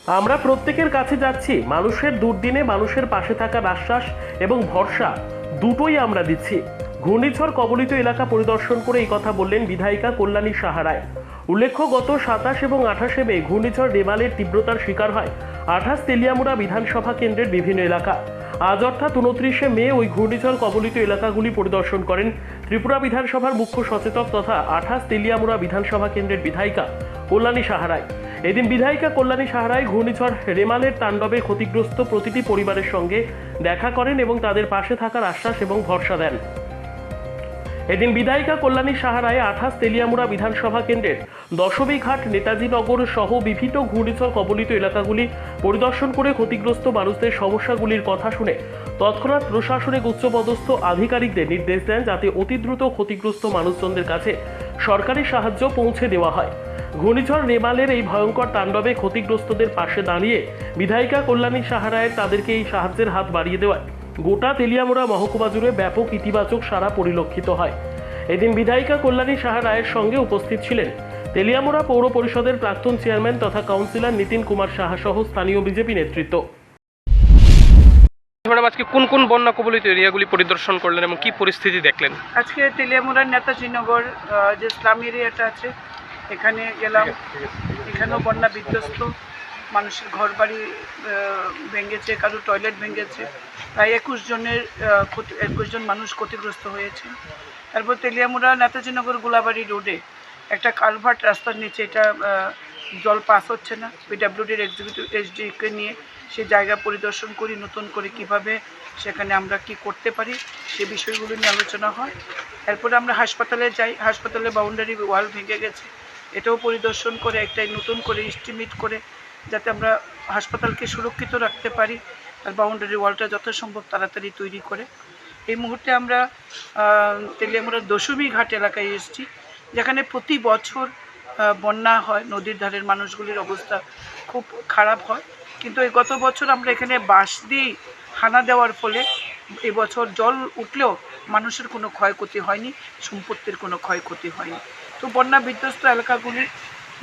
আমরা প্রত্যেকের কাছে যাচ্ছি, মানুষের দুর্দিনে মানুষের পাশে থাকার আশ্বাস এবং ভরসা দুটোই আমরা দিচ্ছি। ঘূর্ণিঝড় কবলিত এলাকা পরিদর্শন করে এই কথা বললেন বিধায়িকা কল্যাণী সাহা রায়। উল্লেখ্য, গত 27 এবং 28 মে ঘূর্ণিঝড় রেমালের তীব্রতার শিকার হয় 28 তেলিয়ামুড়া বিধানসভা কেন্দ্রের বিভিন্ন এলাকা। আজ অর্থাৎ 29 মে ওই ঘূর্ণিঝড় কবলিত এলাকাগুলি পরিদর্শন করেন ত্রিপুরা বিধানসভার মুখ্য সচেতক তথা 28 তেলিয়ামুড়া বিধানসভা কেন্দ্রের বিধায়িকা কল্যাণী সাহা রায়। এদিন বিধায়িকা কল্যাণী সাহা রায় ঘূর্ণিঝড় রেমালের তাণ্ডবে ক্ষতিগ্রস্ত প্রতিটি পরিবারের সঙ্গে দেখা করেন এবং তাদের পাশে থাকার আশ্বাস এবং ভরসা দেন। এদিন বিধায়িকা কল্যাণী সাহা রায় 28 তেলিয়ামুড়া বিধানসভা কেন্দ্রের দশমীঘাট, নেতাজি নগর সহ বিভিন্ন ঘূর্ণিঝড় কবলিত এলাকাগুলি পরিদর্শন করে ক্ষতিগ্রস্ত মানুষদের সমস্যাগুলির কথা শুনে তৎক্ষণাৎ প্রশাসনিক উচ্চপদস্থ আধিকারিকদের নির্দেশ দেন যাতে অতি দ্রুত ক্ষতিগ্রস্ত মানুষজনদের কাছে সরকারি সাহায্য পৌঁছে দেওয়া হয়। ঘূর্ণিঝড় রেমালের এই ভয়ঙ্কর তাণ্ডবে ক্ষতিগ্রস্তদের পাশে দাঁড়িয়ে বিধায়িকা কল্যাণী সাহা রায়ের তাদেরকে এই সাহায্যের হাত বাড়িয়ে দেওয়ায় গোটা তেলিয়ামুড়া মহকুমা জুড়ে ব্যাপক ইতিবাচক সাড়া পরিলক্ষিত হয়। এদিন বিধায়িকা কল্যাণী সাহা রায়ের সঙ্গে উপস্থিত ছিলেন তেলিয়ামুড়া পৌর পরিষদের প্রাক্তন চেয়ারম্যান তথা কাউন্সিলর নিতিন কুমার সাহা সহ স্থানীয় বিজেপি নেতৃত্ব। ম্যাডাম, আজকে কোন কোন বন্যা কবলিত এরিয়াগুলি পরিদর্শন করলেন এবং কি পরিস্থিতি দেখলেন? আজকে তেলিয়ামুড়ার নেতাজি নগর যে স্লাম এরিয়াটা আছে এখানে গেলাম। এখানেও বন্যা বিধ্বস্ত, মানুষের ঘর বাড়ি ভেঙেছে, কারো টয়লেট ভেঙেছে, প্রায় 21 জন মানুষ ক্ষতিগ্রস্ত হয়েছে। তারপর তেলিয়ামুড়া নেতাজি নগর গোলাবাড়ি রোডে একটা কালভার্ট রাস্তার নিচে, এটা জল পাস হচ্ছে না, পিডাব্লিউডির এক্সিকিউটিভ এসডিকে নিয়ে সে জায়গা পরিদর্শন করি, নতুন করে কিভাবে সেখানে আমরা কি করতে পারি সে বিষয়গুলো নিয়ে আলোচনা হয়। এরপরে আমরা হাসপাতালে যাই, হাসপাতালে বাউন্ডারি ওয়াল ভেঙে গেছে, এটাও পরিদর্শন করে একটাই নতুন করে এস্টিমেট করে যাতে আমরা হাসপাতালকে সুরক্ষিত রাখতে পারি আর বাউন্ডারি ওয়ালটা যথাসম্ভব তাড়াতাড়ি তৈরি করে। এই মুহূর্তে আমরা তেলিয়ামুড়ার দশমী ঘাট এলাকায় এসেছি, যেখানে প্রতি বছর বন্যা হয়, নদীর ধারের মানুষগুলির অবস্থা খুব খারাপ হয়, কিন্তু এই গত বছর আমরা এখানে বাঁশ দিয়ে হানা দেওয়ার ফলে এবছর জল উঠলেও মানুষের কোনো ক্ষয়ক্ষতি হয়নি, সম্পত্তির কোনো ক্ষয়ক্ষতি হয়নি। তো বন্যা বিধ্বস্ত এলাকাগুলি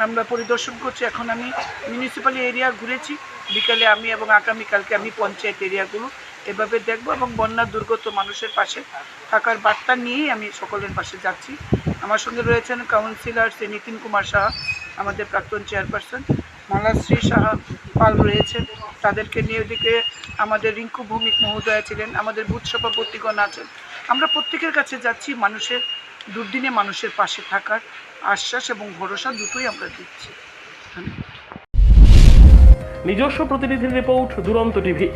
আমরা পরিদর্শন করছি। এখন আমি মিউনিসিপ্যাল এরিয়া ঘুরেছি, বিকালে আমি এবং আগামীকালকে আমি পঞ্চায়েত এরিয়াগুলো এভাবে দেখব এবং বন্যা দুর্গত মানুষের পাশে থাকার বার্তা নিয়েই আমি সকলের পাশে যাচ্ছি। আমার সঙ্গে রয়েছেন কাউন্সিলর শ্রী নিতিন কুমার সাহা, আমাদের প্রাক্তন চেয়ারপারসন, মালাশ্রী সাহা পাল রয়েছেন, তাদেরকে নিয়ে ওদিকে আমাদের রিঙ্কু ভৌমিক মহোদয়া ছিলেন, আমাদের বুথ সভাপতিগণ আছেন। আমরা প্রত্যেকের কাছে যাচ্ছি, মানুষের দুর্দিনে মানুষের পাশে থাকার আশ্বাস এবং ভরসা দুটোই আমরা দিচ্ছি। নিজস্ব প্রতিনিধির রিপোর্ট, দুরন্ত টিভি।